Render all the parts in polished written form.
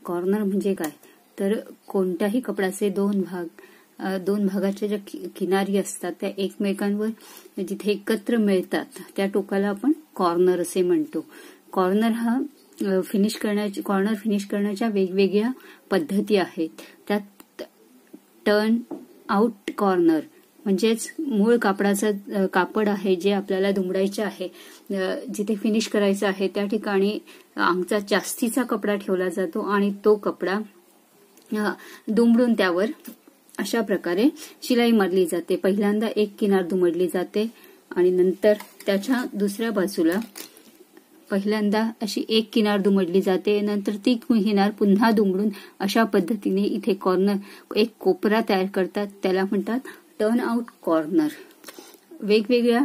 Corner म्हणजे काय तर कोणत्याही कपड्याचे दोन भागाच्या ज्या किनारी असतात त्या एकमेकांवर जिथे एकत्र मिळतात त्या टोकाला आपण कॉर्नर असे म्हणतो. कॉर्नर हा कॉर्नर फिनिश करण्याच्या वेगवेगळ्या पद्धती आहेत. त्यात टर्न आउट कॉर्नर म्हणजेच मूळ कापडाचं कापड आहे जे आपल्याला दुमडायचं आहे, जिथे फिनिश करायचं आहे त्या ठिकाणी आमचा जास्तीचा कपडा ठेवला जातो आणि तो कपडा दुमडून त्यावर अशा प्रकारे शिलाई मारली जाते. पहिल्यांदा एक किनार दुमडली जाते आणि नंतर त्याच्या दुसऱ्या बाजूला पहिल्यांदा अशी एक किनार दुमडली जाते, नंतर ती किनार पुन्हा दुमडून अशा पद्धतीने इथे कॉर्नर एक कोपरा तयार करतात, त्याला म्हणतात टर्न आउट कॉर्नर. वेगवेगळ्या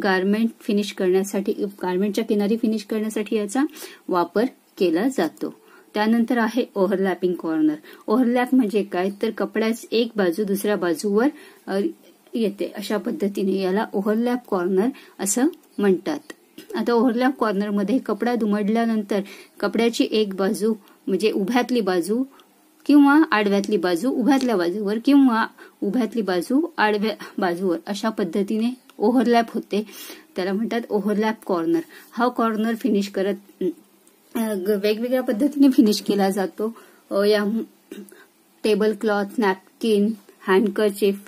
गारमेंट फिनिश करण्यासाठी गारमेंटच्या किनारी फिनिश करण्यासाठी याचा वापर केला जातो. त्यानंतर आहे ओव्हरलॅपिंग कॉर्नर. ओव्हरलॅप म्हणजे काय तर कपड्याची एक बाजू दुसऱ्या बाजूवर येते, अशा पद्धतीने याला ओव्हरलॅप कॉर्नर असं म्हणतात. आता ओव्हरलॅप कॉर्नरमध्ये कपडा दुमडल्यानंतर कपड्याची एक बाजू म्हणजे उभ्यातली बाजू किंवा आडव्यातली बाजू उभ्यातल्या बाजूवर किंवा उभ्यातली बाजू आडव्या बाजूवर अशा पद्धतीने ओव्हरलॅप होते, त्याला म्हणतात ओव्हरलॅप कॉर्नर. हा कॉर्नर फिनिश करत वेगवेगळ्या पद्धतीने फिनिश केला जातो. या table cloth, napkin, handkerchief,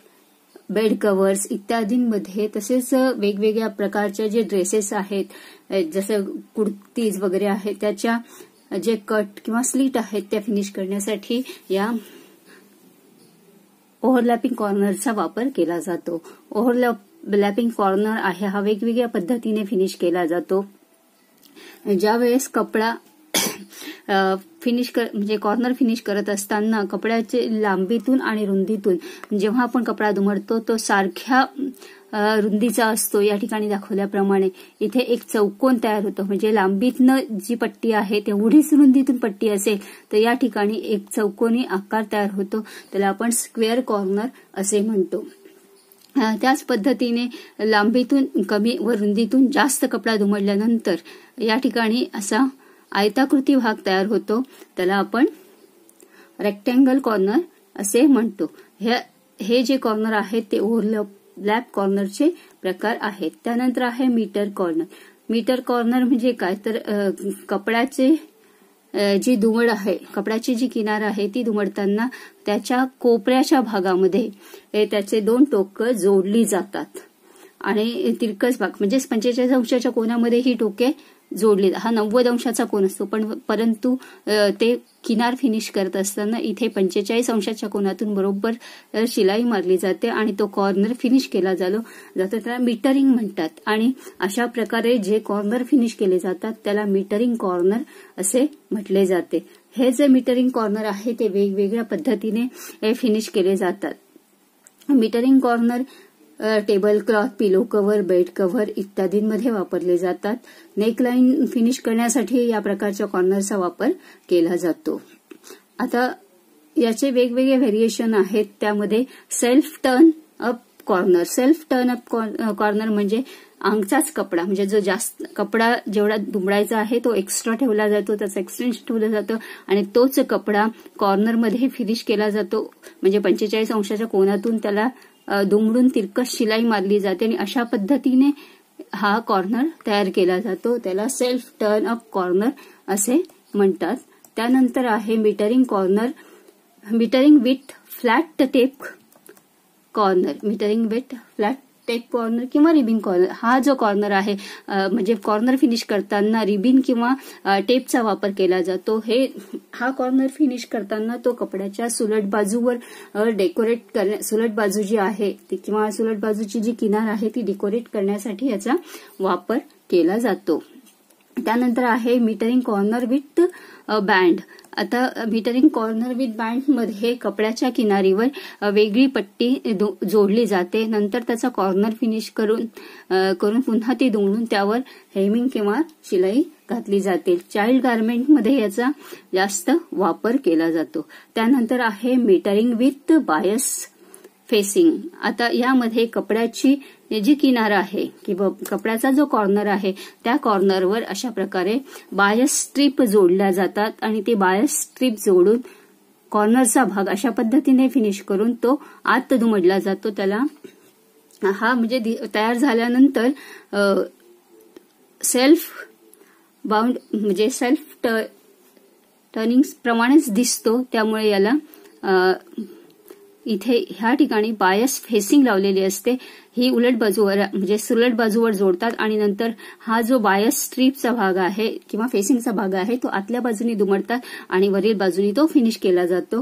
bed covers इत्यादींमध्ये, तसेच वेगवेगळ्या प्रकारच्या जे ड्रेसेस आहेत जसं कुर्तीज वगैरे आहेत त्याच्या जे कट किंवा स्लीट आहेत त्या फिनिश करण्यासाठी या ओव्हरलॅपिंग कॉर्नरचा वापर केला जातो. ओव्हरलॅपिंग कॉर्नर आहे हा वेगवेगळ्या पद्धतीने फिनिश केला जातो. ज्यावेळेस कपडा म्हणजे कॉर्नर फिनिश करत असताना कपड्याचे लांबीतून आणि रुंदीतून जेव्हा आपण कपडा दुमडतो तो सारख्या रुंदीचा असतो. या ठिकाणी दाखवल्याप्रमाणे इथे एक चौकोन तयार होतो, म्हणजे लांबीतनं जी पट्टी आहे तेवढीच रुंदीतून पट्टी असेल तर या ठिकाणी एक चौकोनी आकार तयार होतो, त्याला आपण स्क्वेअर कॉर्नर असे म्हणतो. त्याच पद्धतीने लांबीतून कमी व रुंदीतून जास्त कपडा दुमडल्यानंतर या ठिकाणी असा आयताकृती भाग तयार होतो, त्याला आपण रेक्टँगल कॉर्नर असे म्हणतो. हे जे कॉर्नर आहेत ते ओव्हरलॅप कॉर्नरचे प्रकार आहेत. त्यानंतर आहे मीटर कॉर्नर. मीटर कॉर्नर म्हणजे काय तर कपड्याचे जी दुमड आहे, कपड्याची जी किनार आहे ती दुमडताना त्याच्या कोपऱ्याच्या भागामध्ये त्याचे दोन टोकं जोडली जातात आणि तिरकस भाग म्हणजे 45 अंशाच्या कोनामध्ये ही टोके जोडली. हा 90 अंशाचा कोन असतो, परंतु ते किनार फिनिश करत असताना इथे 45 अंशाच्या कोनातून बरोबर शिलाई मारली जाते आणि तो कॉर्नर फिनिश केला जातो, त्याला मीटरिंग म्हणतात. आणि अशा प्रकारे जे कॉर्नर फिनिश केले जातात त्याला मीटरिंग कॉर्नर असे म्हटले जाते. हे जे मीटरिंग कॉर्नर आहे ते वेगवेगळ्या पद्धतीने फिनिश केले जातात. मीटरिंग कॉर्नर टेबल क्लॉथ, पिलो कव्हर, बेड कव्हर इत्यादींमध्ये वापरले जातात. नेकलाईन फिनिश करण्यासाठी या प्रकारच्या कॉर्नरचा वापर केला जातो. आता याचे वेगवेगळे व्हेरिएशन आहेत. त्यामध्ये self turn up corner. Self turn up corner म्हणजे अंगचाच कपडा म्हणजे जो जास्त कपडा जेवढा दुमडायचा आहे तो एक्स्ट्रा ठेवला जातो, त्याचं एक्सटेन्शन ठेवलं जातं आणि तोच कपडा कॉर्नरमध्ये फिनिश केला जातो. म्हणजे 45 अंशाच्या कोनातून त्याला दुमडून तिरकस शिलाई मारली जाते आणि अशा पद्धतीने हा कॉर्नर तयार केला जातो, त्याला सेल्फ टर्न अप कॉर्नर असे म्हणतात. त्यानंतर आहे metering corner. Metering with flat tape corner. Metering with flat tape corner किंवा रिबिन कॉर्नर. हा जो कॉर्नर आहे म्हणजे कॉर्नर फिनिश करताना रिबिन किंवा टेपचा वापर केला जातो. हा कॉर्नर फिनिश करताना तो कपड्याच्या सुलट बाजूवर डेकोरेट सुलट बाजू जी आहे ती किंवा सुलट बाजूची जी किनार आहे ती डेकोरेट करण्यासाठी याचा वापर केला जातो. त्यानंतर आहे मीटरिंग कॉर्नर विथ बँड. आता मीटरिंग कॉर्नर विथ बँड मध्ये कपड्याच्या किनारीवर वेगळी पट्टी जोडली जाते, नंतर त्याचा कॉर्नर फिनिश करून पुन्हा ती दुमडून त्यावर हेमिंग किंवा शिलाई घातली जाते. चाइल्ड गारमेंटमध्ये याचा जास्त वापर केला जातो. त्यानंतर आहे मीटरिंग विथ बायस फेसिंग. आता यामध्ये कपड्याची हे जी किनार आहे किंवा कपड्याचा जो कॉर्नर आहे त्या कॉर्नरवर अशा प्रकारे बायस स्ट्रीप जोडल्या जातात आणि ते बायस स्ट्रीप जोडून कॉर्नरचा भाग अशा पद्धतीने फिनिश करून तो आत दुमडला जातो. त्याला हा म्हणजे तयार झाल्यानंतर सेल्फ बाउंड म्हणजे सेल्फ टर्निंग प्रमाणेच दिसतो. त्यामुळे याला इथे ह्या ठिकाणी बायस फेसिंग लावलेली असते. ही उलट बाजूवर म्हणजे सुलट बाजूवर जोडतात आणि नंतर हा जो बायस स्ट्रीपचा भाग आहे किंवा फेसिंगचा भाग आहे तो आतल्या बाजूने दुमडतात आणि वरील बाजूने तो फिनिश केला जातो.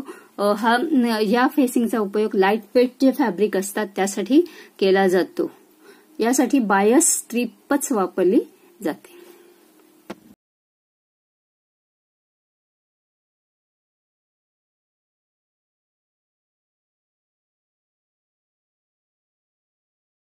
या फेसिंगचा उपयोग लाईट वेट जे फॅब्रिक असतात त्यासाठी केला जातो. यासाठी बायस स्ट्रीपच वापरली जाते.